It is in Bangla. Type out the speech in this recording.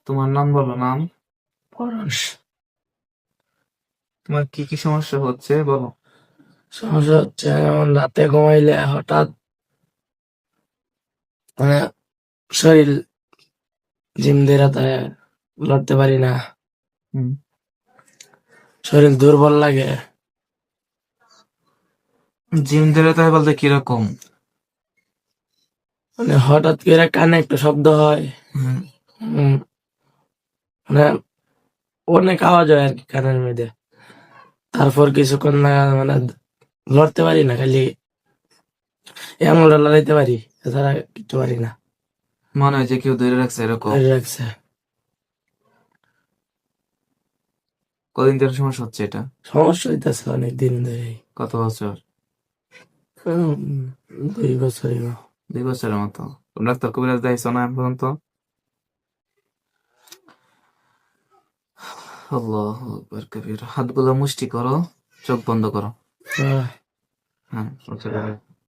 তোমার নাম বলো, নাম। পরশ। তোমার কি কি সমস্যা হচ্ছে বলো। সমস্যা হচ্ছে যেমন রাতে ঘুমাইলে হঠাৎ মানে শরীর জিম দিয়ে রাতে লড়তে পারি না, হুম। শরীর দুর্বল লাগে। জিম ধরে তাই বলতে কিরকম? মানে হঠাৎ করে কানে একটা শব্দ হয়, হুম। উম, মানে অনেক আওয়াজ হয় আর কি কানের মধ্যে। তারপর কিছুক্ষণ না মানে লড়তে পারি না, খালি এমন লড়াইতে পারি, এছাড়া কিছু পারি না। মনে হয় যে কেউ ধরে রাখছে এরকম। ধরে রাখছে। কদিন ধরে সমস্যা হচ্ছে এটা? সমস্যা হইতেছে অনেক দিন ধরে। কত বছর? 2 বছর হইলো। 2 বছরের মতো। তোমরা ডাক্তার কবিরাজ দেখাইছো না এখন পর্যন্ত? আল্লাহু আকবার কবির। হাতগুলো মুষ্টি করো, চোখ বন্ধ করো। আহ, হ্যাঁ, আচ্ছা।